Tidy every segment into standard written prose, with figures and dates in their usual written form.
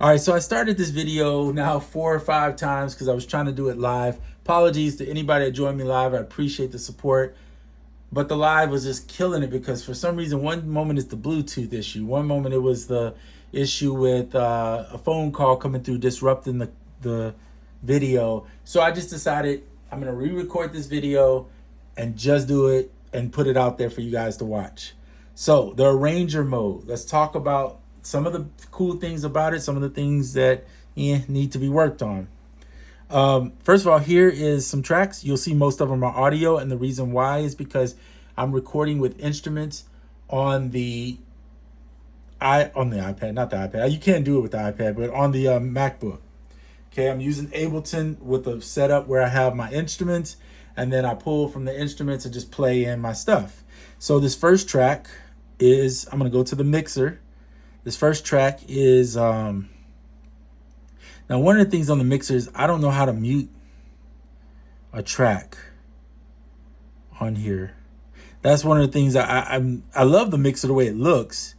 All right, so I started this video now 4 or 5 times because I was trying to do it live. Apologies to anybody that joined me live. I appreciate the support. But the live was just killing it because for some reason, one moment it's the Bluetooth issue. One moment it was the issue with a phone call coming through disrupting the video. So I just decided I'm going to re-record this video and just do it and put it out there for you guys to watch. So the arranger mode, let's talk about some of the cool things about it, some of the things that need to be worked on. First of all, here is some tracks. You'll see most of them are audio, and the reason why is because I'm recording with instruments on the iPad, not the iPad. You can't do it with the iPad, but on the MacBook. Okay, I'm using Ableton with a setup where I have my instruments, and then I pull from the instruments and just play in my stuff. So this first track is, I'm gonna go to the mixer. This first track is, now one of the things on the mixer is I don't know how to mute a track on here. That's one of the things I love the mixer the way it looks,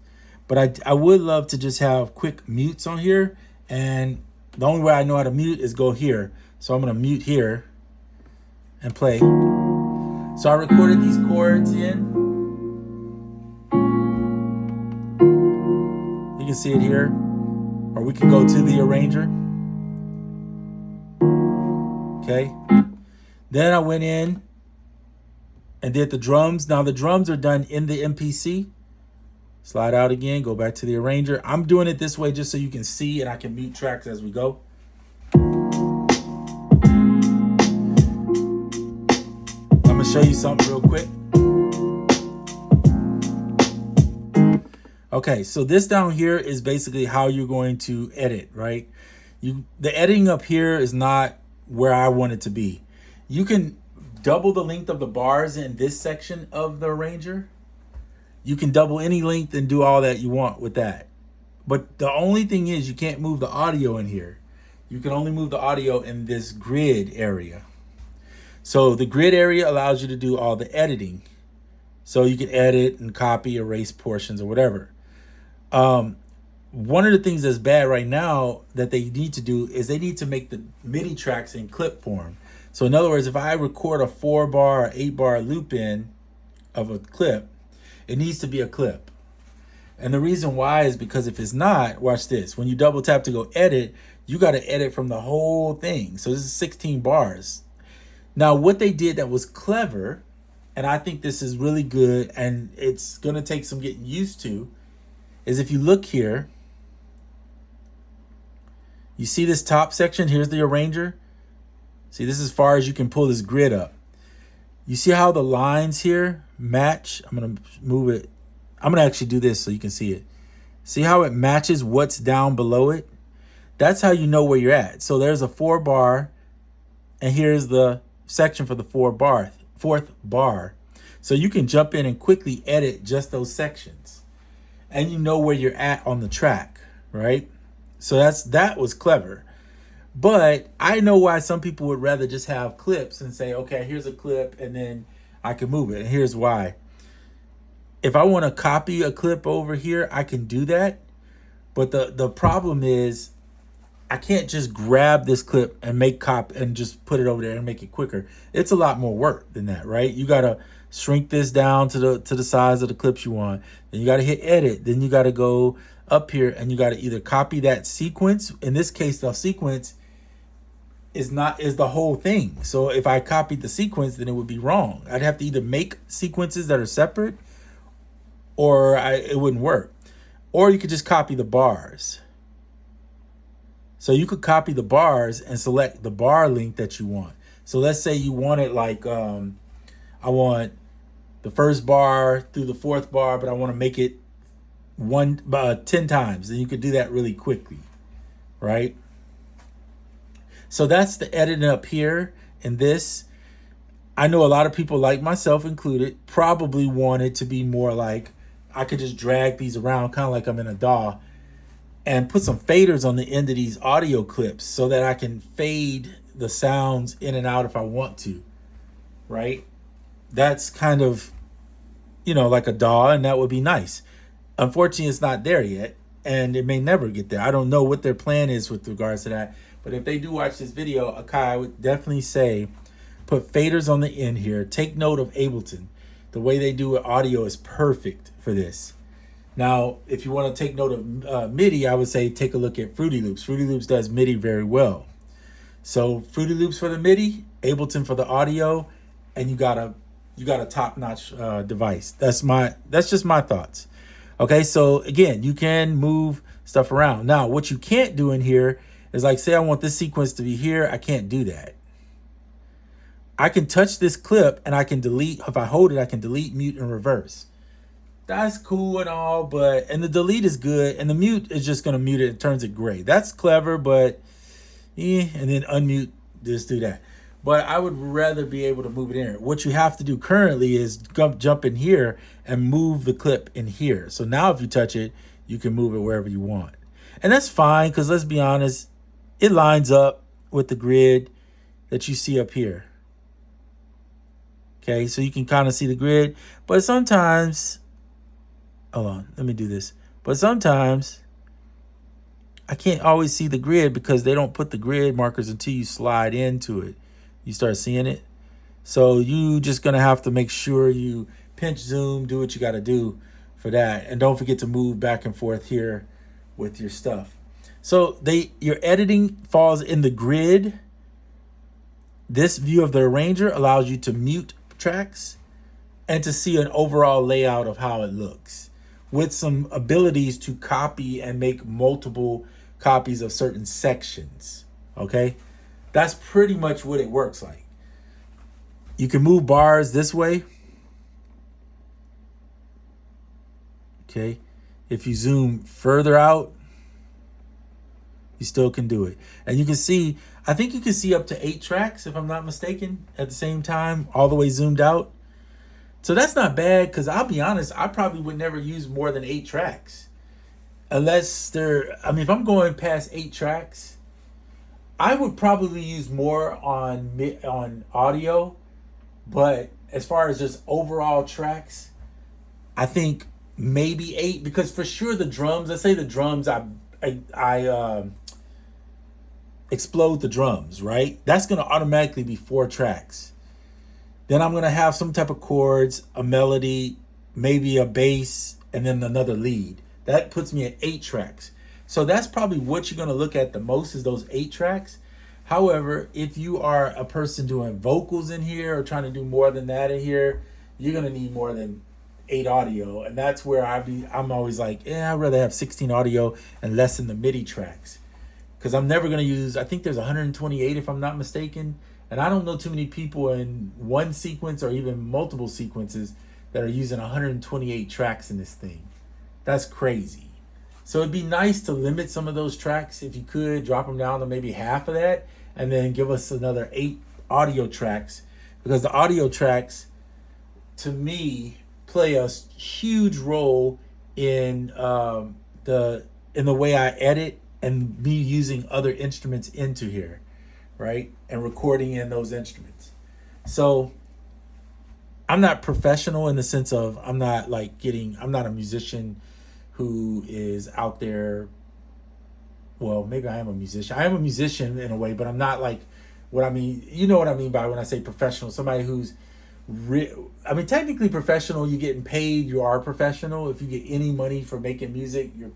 but I would love to just have quick mutes on here. And the only way I know how to mute is go here. So I'm gonna mute here and play. So I recorded these chords in. You can see it here, or we can go to the arranger. Okay. Then I went in and did the drums. Now the drums are done in the MPC. Slide out again, go back to the arranger. I'm doing it this way just so you can see and I can mute tracks as we go. I'm gonna show you something real quick. Okay, so this down here is basically how you're going to edit, right? The editing up here is not where I want it to be. You can double the length of the bars in this section of the arranger. You can double any length and do all that you want with that. But the only thing is you can't move the audio in here. You can only move the audio in this grid area. So the grid area allows you to do all the editing. So you can edit and copy, erase portions or whatever. One of the things that's bad right now that they need to do is they need to make the MIDI tracks in clip form. So in other words, if I record a 4-bar or 8-bar loop in of a clip, it needs to be a clip. And the reason why is because if it's not, watch this. When you double tap to go edit, you got to edit from the whole thing. So this is 16 bars. Now, what they did that was clever, and I think this is really good, and it's going to take some getting used to, is if you look here, you see this top section, here's the arranger. See, this is as far as you can pull this grid up. You see how the lines here match? I'm gonna move it. I'm gonna actually do this so you can see it. See how it matches what's down below it? That's how you know where you're at. So there's a 4-bar, and here's the section for the 4th bar. So you can jump in and quickly edit just those sections. And you know where you're at on the track, right? So that was clever. But I know why some people would rather just have clips and say, okay, here's a clip and then I can move it. And here's why. If I want to copy a clip over here, I can do that. But the problem is I can't just grab this clip and make copy and just put it over there and make it quicker. It's a lot more work than that, right? You got to shrink this down to the size of the clips you want. Then you got to hit edit. Then you got to go up here and you got to either copy that sequence. In this case, the sequence is the whole thing. So if I copied the sequence, then it would be wrong. I'd have to either make sequences that are separate or it wouldn't work. Or you could just copy the bars. So you could copy the bars and select the bar length that you want. So let's say you want it like, I want the 1st bar through the 4th bar, but I want to make it 10 times. And you could do that really quickly, right? So that's the editing up here in this. I know a lot of people, like myself included, probably want it to be more like I could just drag these around kind of like I'm in a DAW and put some faders on the end of these audio clips so that I can fade the sounds in and out if I want to, right? That's kind of, like a DAW, and that would be nice. Unfortunately, it's not there yet. and it may never get there. I don't know what their plan is with regards to that. But if they do watch this video, Akai, I would definitely say put faders on the end here. Take note of Ableton. The way they do it, audio is perfect for this. Now, if you want to take note of MIDI, I would say take a look at Fruity Loops. Fruity Loops does MIDI very well. So Fruity Loops for the MIDI, Ableton for the audio, and you got a top-notch device. That's just my thoughts. Okay, so again, you can move stuff around. Now, what you can't do in here is like, say I want this sequence to be here. I can't do that. I can touch this clip and I can delete. If I hold it, I can delete, mute, and reverse. That's cool and all, and the delete is good, and the mute is just gonna mute it and turns it gray. That's clever, but and then unmute, just do that. But I would rather be able to move it in. What you have to do currently is jump in here and move the clip in here. So now if you touch it, you can move it wherever you want. And that's fine, because let's be honest, it lines up with the grid that you see up here. Okay, so you can kind of see the grid, but sometimes, hold on, let me do this. But sometimes I can't always see the grid because they don't put the grid markers until you slide into it. You start seeing it. So you just gonna have to make sure you pinch zoom, do what you gotta do for that. And don't forget to move back and forth here with your stuff. So your editing falls in the grid. This view of the arranger allows you to mute tracks and to see an overall layout of how it looks, with some abilities to copy and make multiple copies of certain sections. Okay, that's pretty much what it works like. You can move bars this way. Okay, if you zoom further out, you still can do it. And you can see, I think you can see up to 8 tracks, if I'm not mistaken, at the same time, all the way zoomed out. So that's not bad, because I'll be honest, I probably would never use more than 8 tracks. Unless if I'm going past 8 tracks, I would probably use more on audio. But as far as just overall tracks, I think maybe 8, because for sure the drums, let's say the drums, I explode the drums, right? That's going to automatically be 4 tracks. Then I'm going to have some type of chords, a melody, maybe a bass, and then another lead. That puts me at 8 tracks. So that's probably what you're going to look at the most, is those 8 tracks. However, if you are a person doing vocals in here or trying to do more than that in here, you're going to need more than 8 audio. And that's where I'm always like, I'd rather have 16 audio and less in the MIDI tracks. Because I'm never going to use, I think there's 128 if I'm not mistaken. And I don't know too many people in one sequence or even multiple sequences that are using 128 tracks in this thing. That's crazy. So it'd be nice to limit some of those tracks. If you could, drop them down to maybe half of that, and then give us another 8 audio tracks. Because the audio tracks, to me, play a huge role in the way I edit, and me using other instruments into here, right? And recording in those instruments. So I'm not professional in the sense of I'm not a musician who is out there. Well, maybe I am a musician. I am a musician in a way, but I'm not like what I mean. You know what I mean by when I say professional. Somebody who's technically professional, you're getting paid, you are professional. If you get any money for making music, you're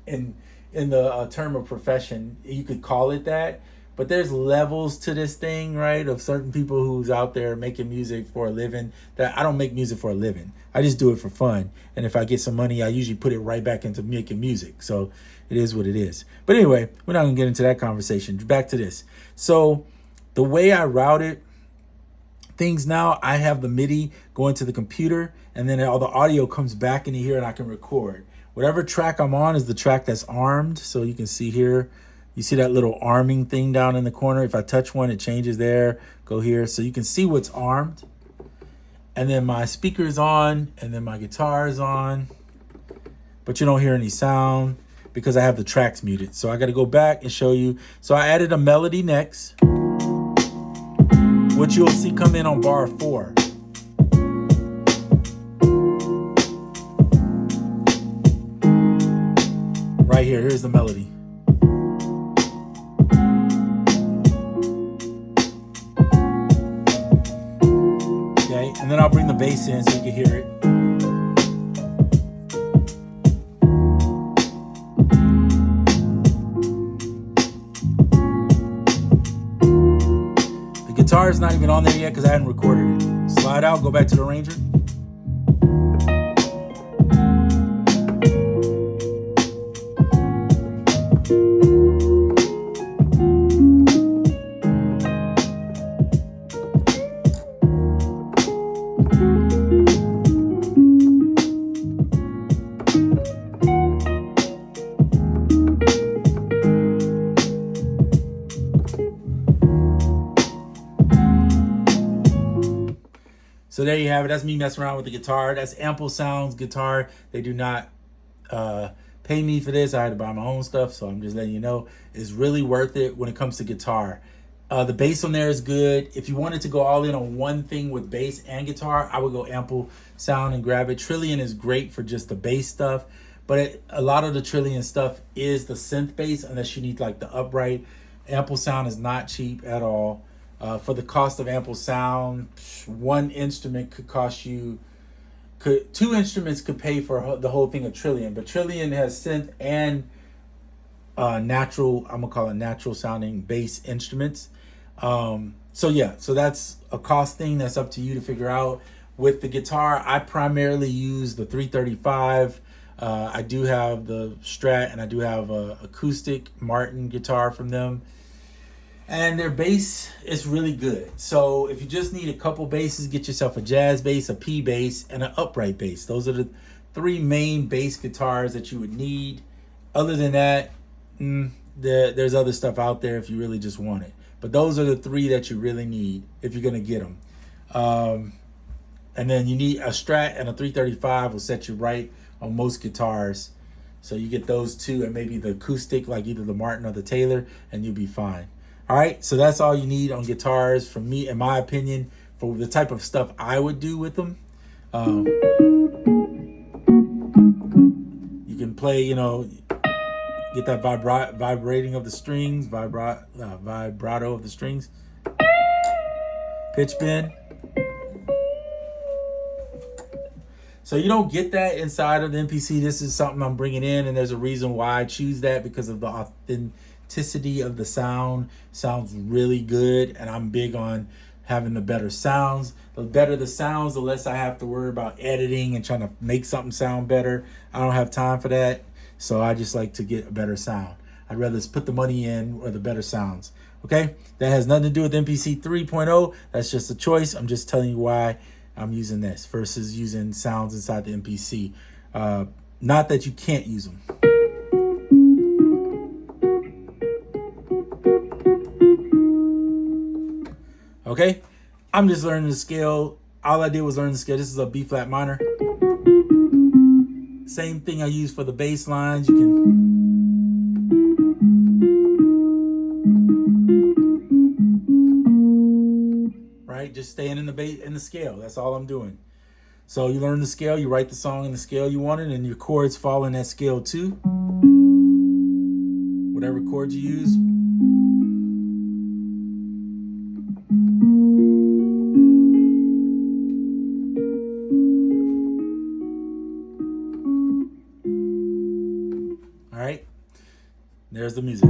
in the term of profession, you could call it that. But there's levels to this thing, right? Of certain people who's out there making music for a living. That I don't make music for a living. I just do it for fun. And if I get some money, I usually put it right back into making music. So it is what it is. But anyway, we're not gonna get into that conversation. Back to this. So the way I routed things now, I have the MIDI going to the computer, and then all the audio comes back into here and I can record. Whatever track I'm on is the track that's armed. So you can see here, you see that little arming thing down in the corner. If I touch one, it changes there, go here. So you can see what's armed. And then my speaker is on, and then my guitar is on, but you don't hear any sound because I have the tracks muted. So I got to go back and show you. So I added a melody next, which you'll see come in on bar 4. Right here, here's the melody. Okay, and then I'll bring the bass in so you can hear it. The guitar is not even on there yet because I hadn't recorded it. Slide out, go back to the arranger. So there you have it. That's me messing around with the guitar. That's Ample Sounds guitar. They do not pay me for this. I had to buy my own stuff, so I'm just letting you know. It's really worth it when it comes to guitar. The bass on there is good. If you wanted to go all in on one thing with bass and guitar, I would go Ample Sound and grab it. Trillion is great for just the bass stuff, but a lot of the Trillion stuff is the synth bass, unless you need like the upright. Ample Sound is not cheap at all. For the cost of Ample Sound, one instrument could cost you, two instruments could pay for the whole thing of Trillion. But Trillion has synth and natural, I'm gonna call it natural sounding bass instruments. So yeah, so that's a cost thing. That's up to you to figure out. With the guitar, I primarily use the 335. I do have the Strat, and I do have a acoustic Martin guitar from them. And their bass is really good. So if you just need a couple basses, get yourself a jazz bass, a P bass, and an upright bass. Those are the three main bass guitars that you would need. Other than that, there's other stuff out there if you really just want it. But those are the three that you really need if you're gonna get them. And then you need a Strat, and a 335 will set you right on most guitars. So you get those two, and maybe the acoustic, like either the Martin or the Taylor, and you'll be fine. All right, so that's all you need on guitars from me, in my opinion, for the type of stuff I would do with them. You can play, you know, get that vibrating of the strings, vibrato of the strings, pitch bend. So you don't get that inside of the MPC. This is something I'm bringing in, and there's a reason why I choose that, because of the authenticity of the sound. Sounds really good, and I'm big on having the better sounds. The better the sounds, the less I have to worry about editing and trying to make something sound better. I don't have time for that, so I just like to get a better sound. I'd rather just put the money in or the better sounds. Okay, that has nothing to do with MPC 3.0. That's just a choice. I'm just telling you why I'm using this versus using sounds inside the MPC. Not that you can't use them. Okay, I'm just learning the scale. All I did was learn the scale. This is a B flat minor. Same thing I use for the bass lines. You can. Right, just staying in the scale. That's all I'm doing. So you learn the scale, you write the song in the scale you wanted, and your chords fall in that scale too. Whatever chords you use. All right, there's the music.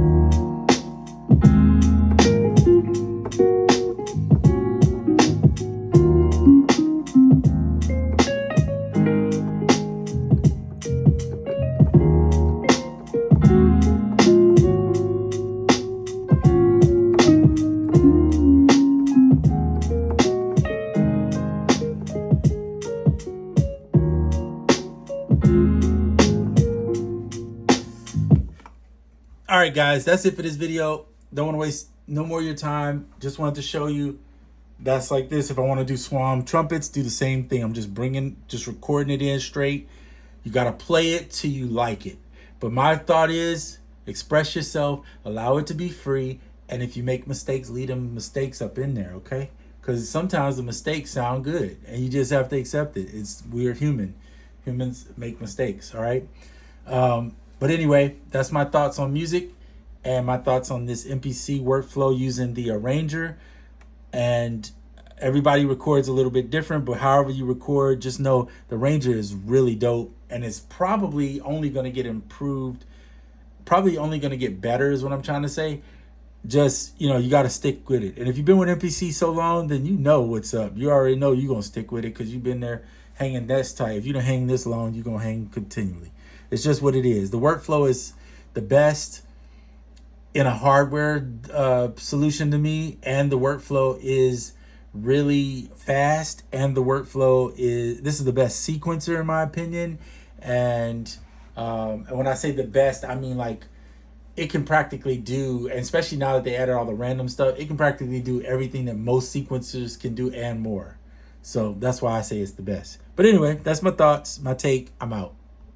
All right, guys, that's it for this video. Don't want to waste no more of your time. Just wanted to show you that's like this. If I want to do swan trumpets, do the same thing. I'm just recording it in straight. You got to play it till you like it. But my thought is express yourself, allow it to be free. And if you make mistakes, leave them mistakes up in there, okay? Because sometimes the mistakes sound good and you just have to accept it. We're human. Humans make mistakes, all right? But anyway, that's my thoughts on music and my thoughts on this MPC workflow using the arranger. And everybody records a little bit different, but however you record, just know the arranger is really dope, and it's probably only going to get improved, probably only going to get better is what I'm trying to say. Just, you know, you got to stick with it. And if you've been with MPC so long, then you know what's up. You already know you're going to stick with it because you've been there hanging this tight. If you don't hang this long, you're going to hang continually. It's just what it is. The workflow is the best in a hardware solution to me, and the workflow is really fast, and the workflow is, this is the best sequencer in my opinion. And when I say the best, I mean like it can practically do, and especially now that they added all the random stuff, it can practically do everything that most sequencers can do and more. So that's why I say it's the best. But anyway, that's my thoughts, my take. I'm out.